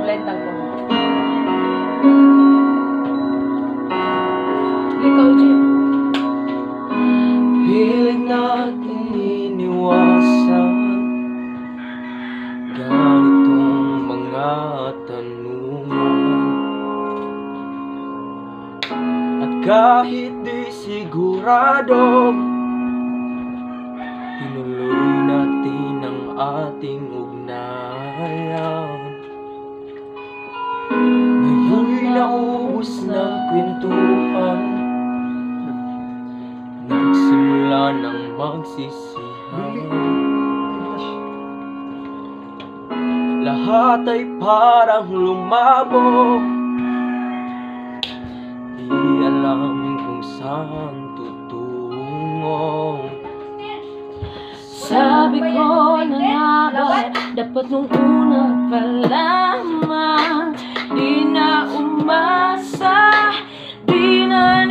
Blend lang ko. Ikaw, Jim. Piling natin iniwasan ganitong mga tanungan. At kahit di sigurado, tinuloy natin ang ating ugnayan. Ngayon'y naubos ng kwentuhan, nagsimula ng magsisihan. Lahat ay parang lumabo, di alam kung saan tutungo. Sabi ko na nga ba, dapat nung una pa lamang, di na umasa, di na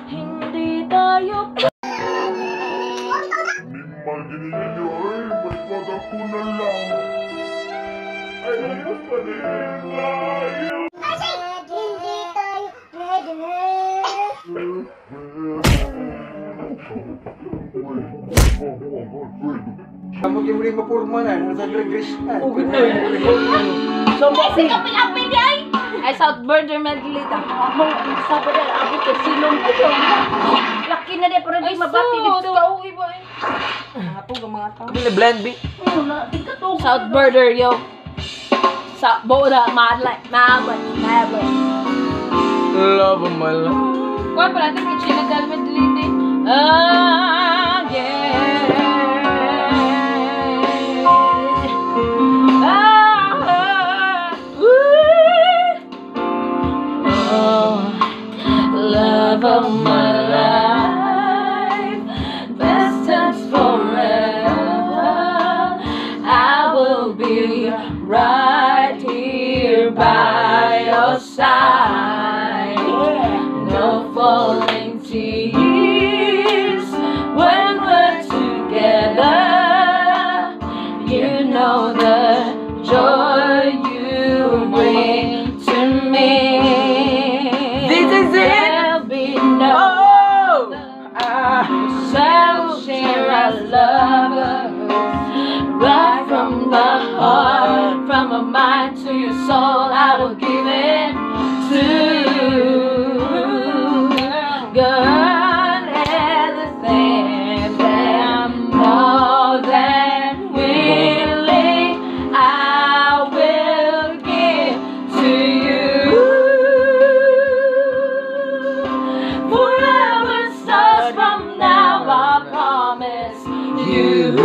hindi tayo pa. Imagine ninyo, baliwag ako na lang. Ay, ayos pa rin tayo. Kasi hindi tayo pwede. Kamu yung muli mapurma na, nasa regress na. Oh, ganda yun. Kasi kapil-apil di ay! Ay, South Border medley ta. Mong sabi na abot ko silong ko to. Laki na di, pero di mabati dito. Kauwi ba eh? Napog ang mga tao. Hindi blend beat. South Border, yo. Sa Boda, Madlay, Madlay. Love of my life. Kuha pa natin kay China Del medley din. Ah, yeah. Love of my life, best times forever. I will be right here by your side. No falling tears when we're together. You know the joy you bring to me. Share our love right from the heart, from my mind to your soul. I will give it to you, girl. Everything that more than willing, I will give to you. Forever starts from now, I promise you.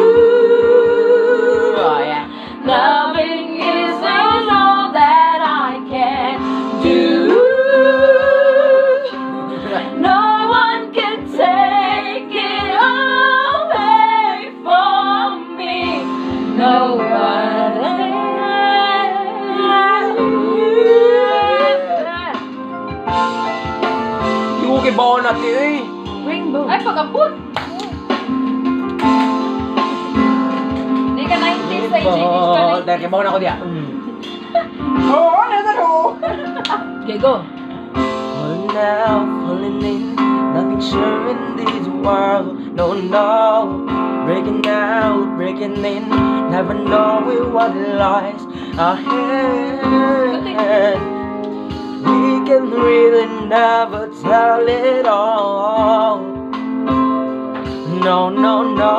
Oh, yeah. Loving isn't all that I can do. No one can take it away from me. No one. Yung kibaw natin eh. Rainbow. Ay, pag-abot. Hindi ka 90s sa Oh, dahil kibaw na ako diya. Oo, ano? Okay, go. Falling out, falling in, nothing sure in this world. No, no. Breaking out, breaking in, never knowing what lies ahead. We can really never tell it all. No, no, no.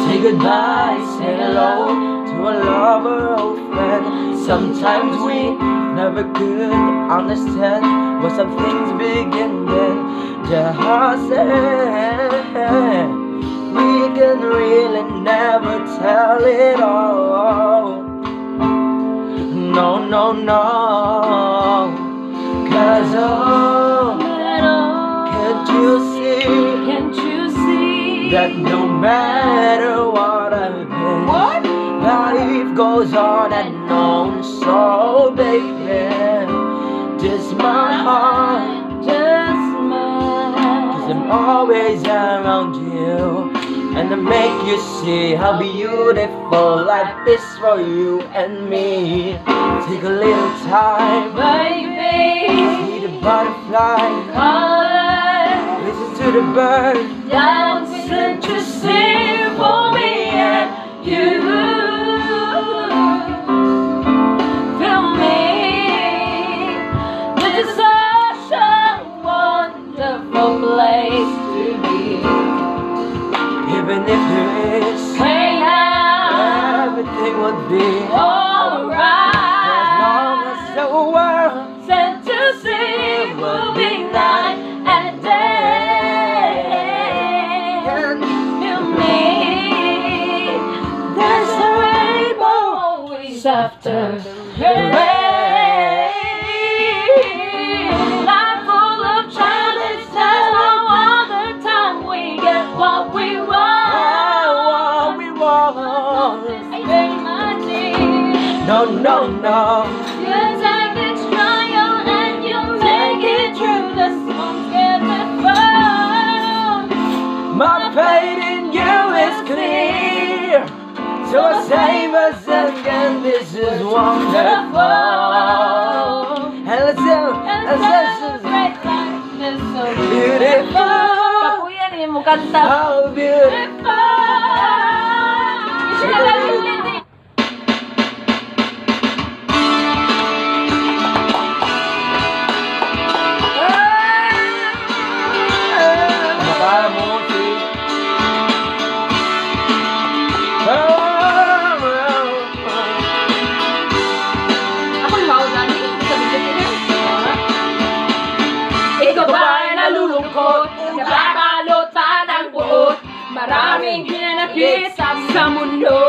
Say goodbye, say hello to a lover, old friend. Sometimes we never could understand where some things begin then. the heart said we can really never tell it all. No, no, no. 'Cause oh, can't you see that no matter what I've been, life goes on and on. So baby, just my heart, just mine. 'Cause I'm always around you, and I make you see how beautiful life is for you and me. Take a little time, baby, see the butterfly color, listen to the bird dancing to sing for me and you. Feel me, this is such a wonderful place to be. Even if there is pain now, everything would be alright. As long as the world sent to see will be night and day. And feel me, there's a rainbow always after the rain. Life full of challenges, there's no other time we get what we want. No, no, no. You take each trial and you make it through. The songs get me far. My faith in you is clear, so I say myself again, this is wonderful. And let's celebrate life is so beautiful. Kapuyan eh, mo kanta. How beautiful. Ikaw ba'y nalulungkot? Nababalutan ang buot, maraming hinanakit sa mundo.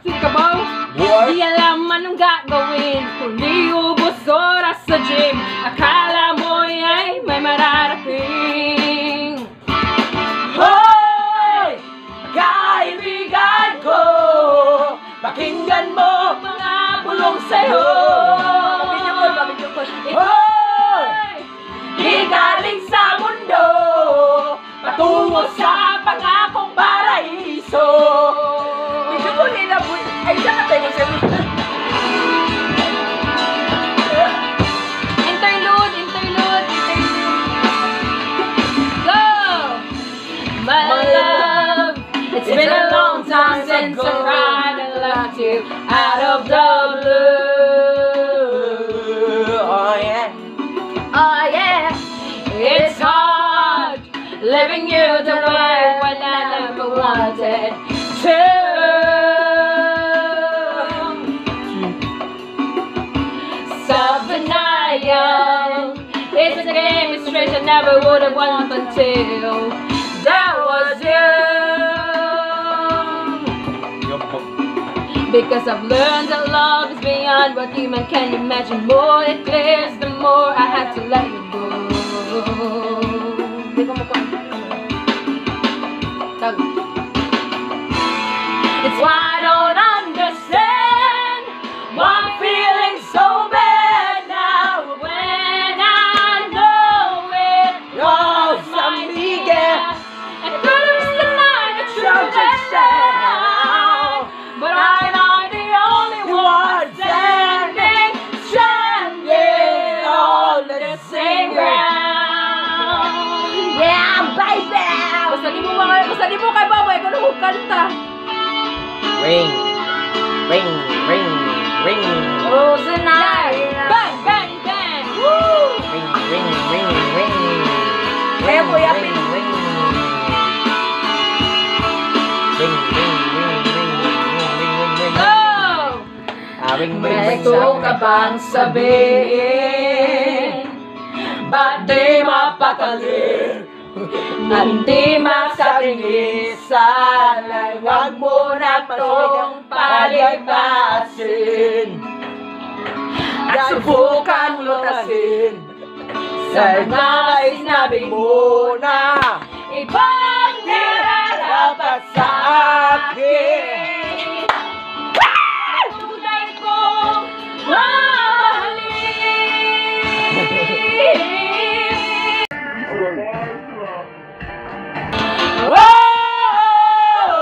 Sika ba? Di alam anong gagawin, kundi ubos oras sa gym. Akala mo ay may mararating. Hoy! Kaibigan ko, pakinggan mo mga bulong sa'yo. Hoy! Di galing sa mundo, patungo sa pangakong paraiso. Medyo ko nila po, ay siya natin yung salunan. Interlude. Go! My love, it's been a long time since I cried and left you out of the blue. Oh yeah. Oh yeah, it's hard living you the way when I never wanted to. Self-denial, it's a game, it's strange, I never would have won until there was you. Because I've learned that love is beyond what human can imagine. More it clears, the more I had to let you go. It's why I don't understand why I'm feeling so bad now, when I know it was my weekend. And it was the night that you let down, but I'm not the only one standing on the same ground. Yeah, baby! Basta di mo kay babay kung ano kanta. Ring, ring, ring, ring. Oh, tonight. Bang, bang, bang. Woo! Ring, ring, ring, ring. Kaya po yapin. Ring, ring, ring, ring, ring, ring. Go! Ring, ring, May ring. gusto ka bang sabihin? ba't di mapakali? At di masatingin, sana'y wag mo na itong palipasin. At subukan lutasin sa mga sinabi mo na ibang nararapat sa akin. Tunay kong mahalin.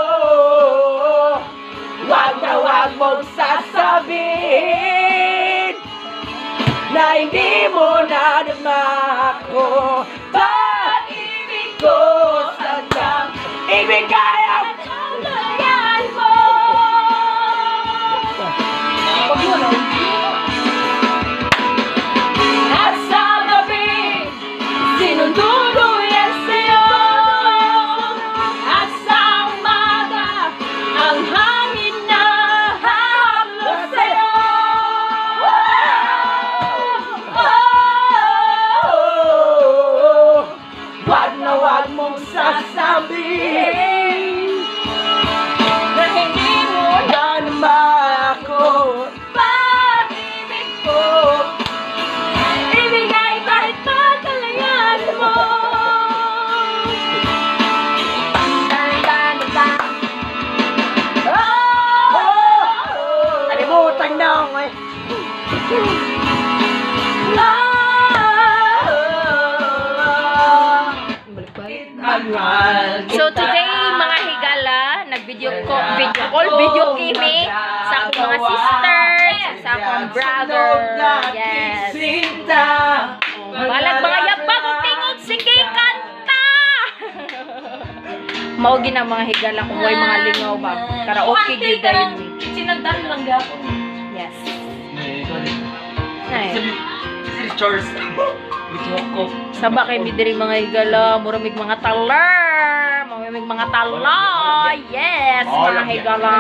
Oh, wag na wag mong sasabihin na hindi mo nadama ako. Pag-ibig ko sadyang ibigay ang Tulayan mo. at sa gabi sinundo yan sa'yo. At sa umaga, ang hangin na haplos sa'yo. Oh, wag na wag mong sasabihin Na hindi mo nadama ako. pag-ibig ko ibigay kahit pagkalayan mo. Tan, tan, tan. Oh! Nalimutan na ako eh. So today mga higala, nag-video call kami sa akong mga sisters, sa akong brother. Yes. Balag mga yapag og tingog, sige kanta. Mao gina mga higala kung way mga lingaw ba. Karaoke gyud dayon. Sinagdan lang gyapon. Yes. Ay. Saba kay mi diri mga higala, muramig mga talar, muramig mga tala. Yes, mga higala.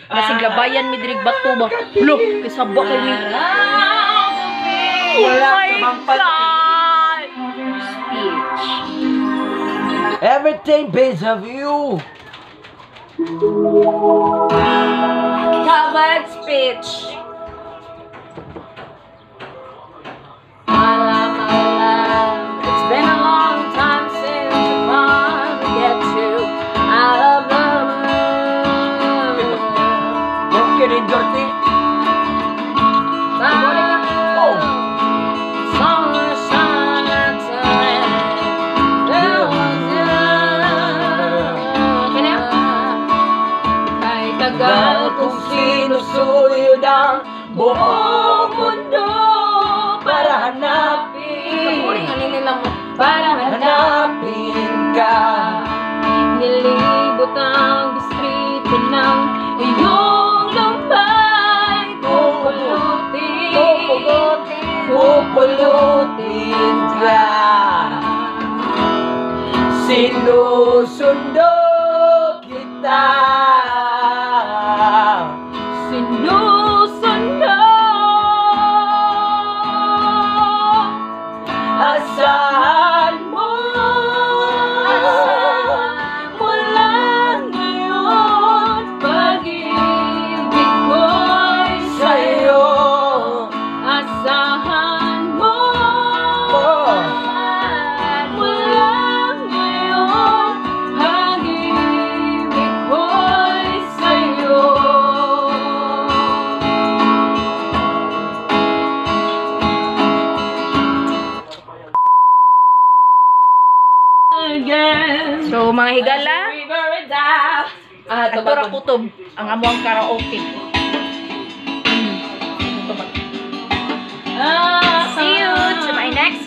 Kasi gabayan mi diri bato ba. Lo, kay saba kay mi. Oh my God! Speech. Everything based of you. Covered speech. It's been a long time since you finally get you out of the mood. Okay rin, Dorothy. Oh. Summer sun tonight. There was kanya? Kahit tagal Kung sinusuyod ang buong mundo para hanapin, para hanapin ka. nilibot ang distrito ng iyong lumpay. Pupulutin ka. Sinusundo kita. Sinusundo. Asahan mo Mula ngayon, pag-ibig ko'y sa'yo. asahan mo. Mula ngayon, pag-ibig ko'y sa'yo. So mga higala, ato ra kutob ang among karaoke. See you to my next